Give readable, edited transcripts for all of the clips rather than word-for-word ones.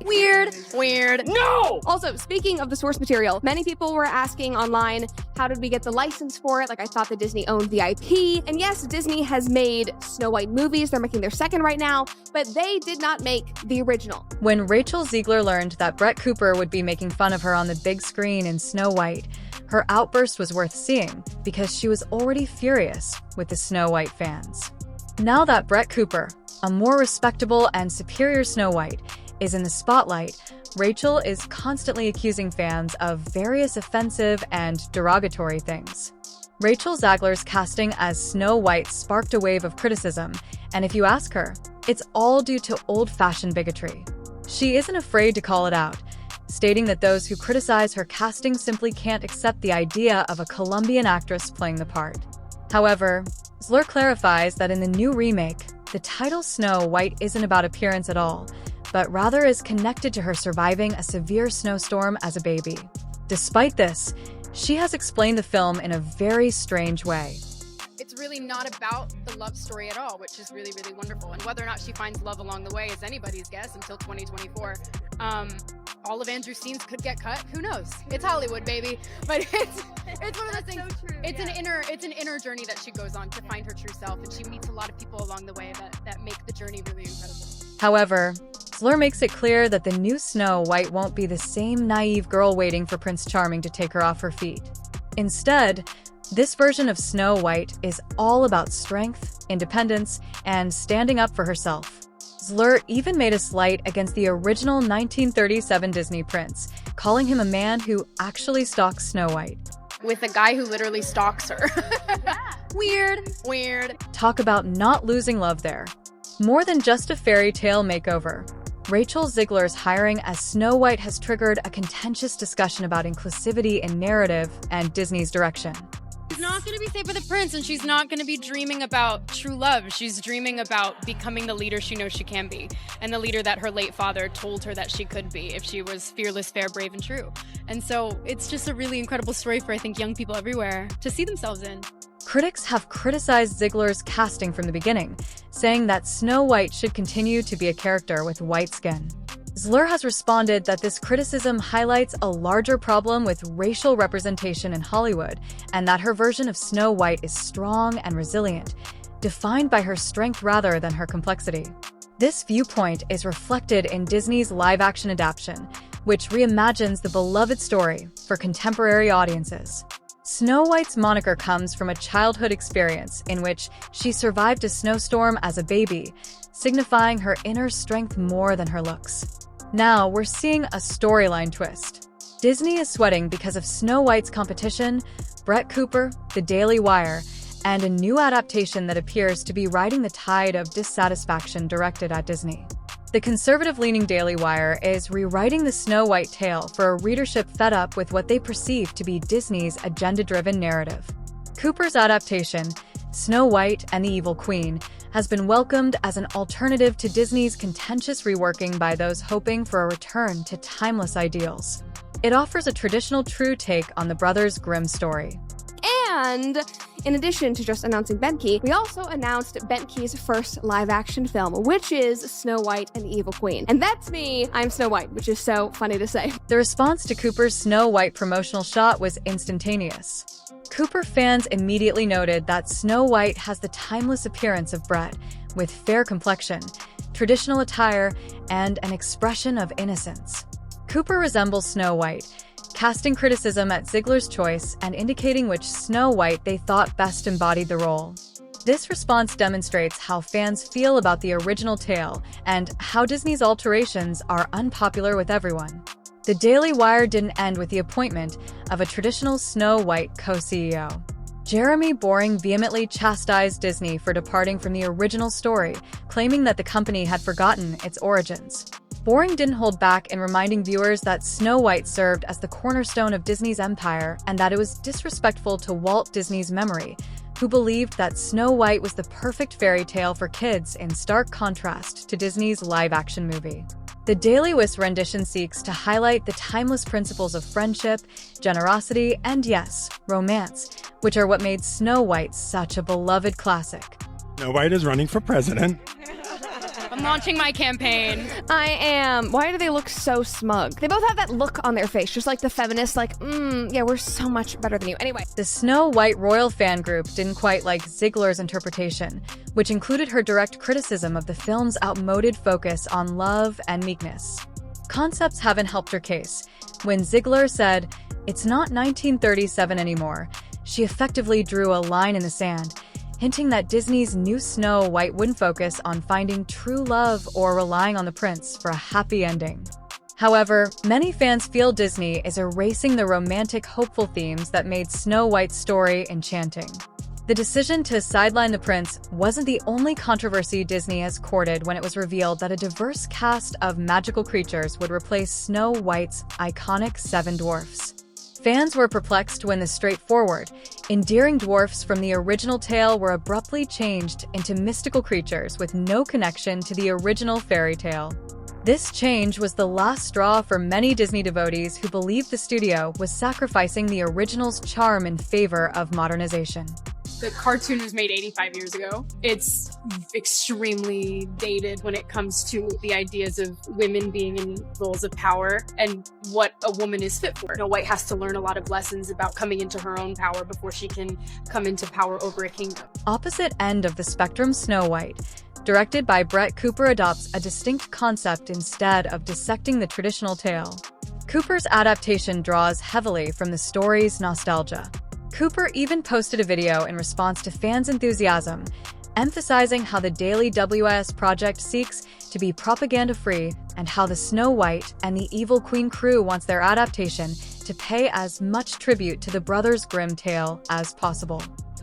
Weird. Weird. No! Also, speaking of the source material, many people were asking online, how did we get the license for it? Like, I thought that Disney owned the IP. And yes, Disney has made Snow White movies. They're making their second right now, but they did not make the original. When Rachel Zegler learned that Brett Cooper would be making fun of her on the big screen in Snow White, her outburst was worth seeing because she was already furious with the Snow White fans. Now that Brett Cooper, a more respectable and superior Snow White, is in the spotlight, Rachel is constantly accusing fans of various offensive and derogatory things. Rachel Zegler's casting as Snow White sparked a wave of criticism, and if you ask her, it's all due to old-fashioned bigotry. She isn't afraid to call it out, stating that those who criticize her casting simply can't accept the idea of a Colombian actress playing the part. However, Zegler clarifies that in the new remake, the title Snow White isn't about appearance at all, but rather is connected to her surviving a severe snowstorm as a baby. Despite this, she has explained the film in a very strange way. It's really not about the love story at all, which is really, really wonderful. And whether or not she finds love along the way is anybody's guess until 2024. All of Andrew's scenes could get cut. Who knows? It's Hollywood, baby. But it's one of those things. So true, it's an inner journey that she goes on to find her true self, and she meets a lot of people along the way that make the journey really incredible. However, Zegler makes it clear that the new Snow White won't be the same naive girl waiting for Prince Charming to take her off her feet. Instead, this version of Snow White is all about strength, independence, and standing up for herself. Zegler even made a slight against the original 1937 Disney prince, calling him a man who actually stalks Snow White. With a guy who literally stalks her. Weird. Weird. Talk about not losing love there. More than just a fairy tale makeover, Rachel Zegler's hiring as Snow White has triggered a contentious discussion about inclusivity in narrative and Disney's direction. She's not going to be saved by the prince, and she's not going to be dreaming about true love. She's dreaming about becoming the leader she knows she can be, and the leader that her late father told her that she could be if she was fearless, fair, brave, and true. And so it's just a really incredible story for, I think, young people everywhere to see themselves in. Critics have criticized Zegler's casting from the beginning, saying that Snow White should continue to be a character with white skin. Zegler has responded that this criticism highlights a larger problem with racial representation in Hollywood, and that her version of Snow White is strong and resilient, defined by her strength rather than her complexity. This viewpoint is reflected in Disney's live-action adaptation, which reimagines the beloved story for contemporary audiences. Snow White's moniker comes from a childhood experience in which she survived a snowstorm as a baby, signifying her inner strength more than her looks. Now we're seeing a storyline twist. Disney is sweating because of Snow White's competition, Brett Cooper, The Daily Wire, and a new adaptation that appears to be riding the tide of dissatisfaction directed at Disney. The conservative-leaning Daily Wire is rewriting the Snow White tale for a readership fed up with what they perceive to be Disney's agenda-driven narrative. Cooper's adaptation, Snow White and the Evil Queen, has been welcomed as an alternative to Disney's contentious reworking by those hoping for a return to timeless ideals. It offers a traditional true take on the brothers' Grimm story. And in addition to just announcing Benke, we also announced Benke's first live-action film, which is Snow White and the Evil Queen. And that's me, I'm Snow White, which is so funny to say. The response to Cooper's Snow White promotional shot was instantaneous. Cooper fans immediately noted that Snow White has the timeless appearance of Brett, with fair complexion, traditional attire, and an expression of innocence. Cooper resembles Snow White, casting criticism at Zegler's choice and indicating which Snow White they thought best embodied the role. This response demonstrates how fans feel about the original tale and how Disney's alterations are unpopular with everyone. The Daily Wire didn't end with the appointment of a traditional Snow White co-CEO. Jeremy Boring vehemently chastised Disney for departing from the original story, claiming that the company had forgotten its origins. Boring didn't hold back in reminding viewers that Snow White served as the cornerstone of Disney's empire and that it was disrespectful to Walt Disney's memory, who believed that Snow White was the perfect fairy tale for kids in stark contrast to Disney's live-action movie. The Daily Wire rendition seeks to highlight the timeless principles of friendship, generosity, and yes, romance, which are what made Snow White such a beloved classic. Snow White is running for president. I'm launching my campaign. I am. Why do they look so smug? They both have that look on their face, just like the feminists, like, yeah, we're so much better than you. Anyway. The Snow White royal fan group didn't quite like Zegler's interpretation, which included her direct criticism of the film's outmoded focus on love and meekness. Concepts haven't helped her case. When Zegler said, "It's not 1937 anymore," she effectively drew a line in the sand, hinting that Disney's new Snow White wouldn't focus on finding true love or relying on the prince for a happy ending. However, many fans feel Disney is erasing the romantic, hopeful themes that made Snow White's story enchanting. The decision to sideline the prince wasn't the only controversy Disney has courted when it was revealed that a diverse cast of magical creatures would replace Snow White's iconic 7 dwarfs. Fans were perplexed when the straightforward, endearing dwarfs from the original tale were abruptly changed into mystical creatures with no connection to the original fairy tale. This change was the last straw for many Disney devotees who believed the studio was sacrificing the original's charm in favor of modernization. The cartoon was made 85 years ago. It's extremely dated when it comes to the ideas of women being in roles of power and what a woman is fit for. Snow White has to learn a lot of lessons about coming into her own power before she can come into power over a kingdom. Opposite end of the spectrum, Snow White, directed by Brett Cooper, adopts a distinct concept instead of dissecting the traditional tale. Cooper's adaptation draws heavily from the story's nostalgia. Cooper even posted a video in response to fans' enthusiasm, emphasizing how the Daily WS project seeks to be propaganda-free and how the Snow White and the Evil Queen crew wants their adaptation to pay as much tribute to the Brothers Grimm tale as possible.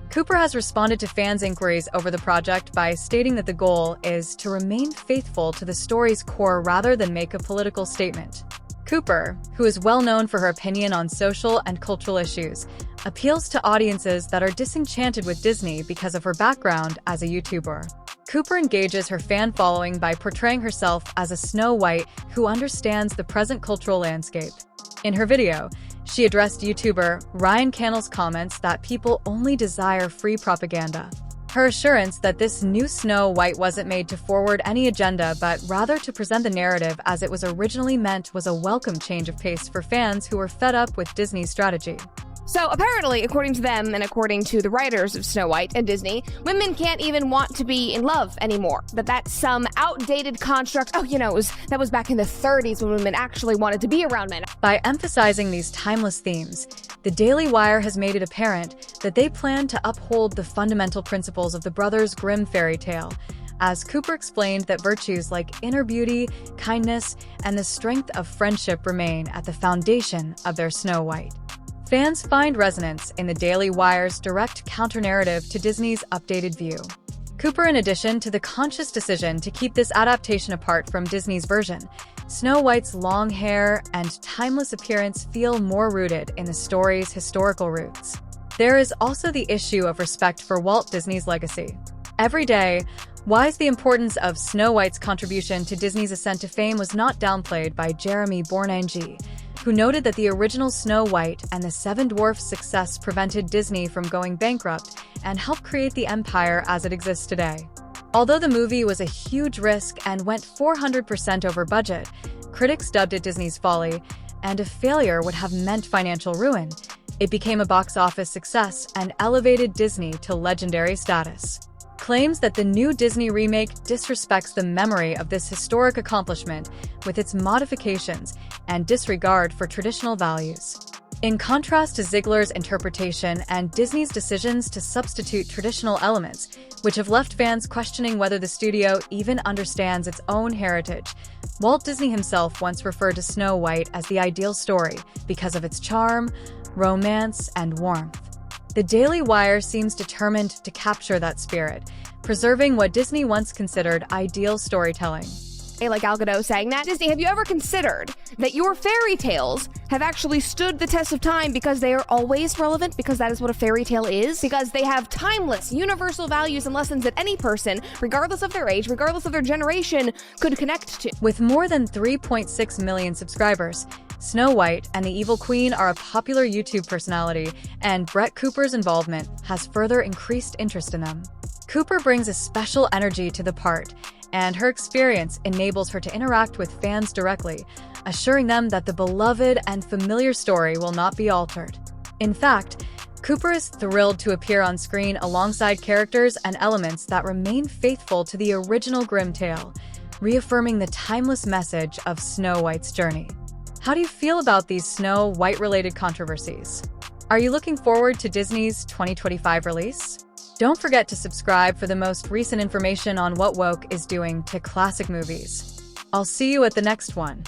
Cooper has responded to fans' inquiries over the project by stating that the goal is to remain faithful to the story's core rather than make a political statement. Cooper, who is well known for her opinion on social and cultural issues, appeals to audiences that are disenchanted with Disney because of her background as a YouTuber. Cooper engages her fan following by portraying herself as a Snow White who understands the present cultural landscape. In her video, she addressed YouTuber Ryan Cannell's comments that people only desire free propaganda. Her assurance that this new Snow White wasn't made to forward any agenda but rather to present the narrative as it was originally meant was a welcome change of pace for fans who were fed up with Disney's strategy. So apparently, according to them and according to the writers of Snow White and Disney, women can't even want to be in love anymore. That's some outdated construct. Oh, that was back in the 30s when women actually wanted to be around men. By emphasizing these timeless themes, the Daily Wire has made it apparent that they plan to uphold the fundamental principles of the Brothers Grimm fairy tale, as Cooper explained that virtues like inner beauty, kindness, and the strength of friendship remain at the foundation of their Snow White. Fans find resonance in the Daily Wire's direct counter-narrative to Disney's updated view. Cooper, in addition to the conscious decision to keep this adaptation apart from Disney's version, Snow White's long hair and timeless appearance feel more rooted in the story's historical roots. There is also the issue of respect for Walt Disney's legacy. Every day, why the importance of Snow White's contribution to Disney's ascent to fame was not downplayed by Jeremy Bornangi, who noted that the original Snow White and the 7 Dwarfs' success prevented Disney from going bankrupt and helped create the empire as it exists today. Although the movie was a huge risk and went 400% over budget, critics dubbed it Disney's folly, and a failure would have meant financial ruin. It became a box office success and elevated Disney to legendary status. Claims that the new Disney remake disrespects the memory of this historic accomplishment with its modifications and disregard for traditional values. In contrast to Zegler's interpretation and Disney's decisions to substitute traditional elements, which have left fans questioning whether the studio even understands its own heritage, Walt Disney himself once referred to Snow White as the ideal story because of its charm, romance, and warmth. The Daily Wire seems determined to capture that spirit, preserving what Disney once considered ideal storytelling. Like Gal Gadot saying that, Disney, have you ever considered that your fairy tales have actually stood the test of time because they are always relevant, because that is what a fairy tale is, because they have timeless, universal values and lessons that any person, regardless of their age, regardless of their generation, could connect to? With more than 3.6 million subscribers, Snow White and the Evil Queen are a popular YouTube personality, and Brett Cooper's involvement has further increased interest in them. Cooper brings a special energy to the part, and her experience enables her to interact with fans directly, assuring them that the beloved and familiar story will not be altered. In fact, Cooper is thrilled to appear on screen alongside characters and elements that remain faithful to the original Grimm tale, reaffirming the timeless message of Snow White's journey. How do you feel about these Snow White-related controversies? Are you looking forward to Disney's 2025 release? Don't forget to subscribe for the most recent information on what woke is doing to classic movies. I'll see you at the next one.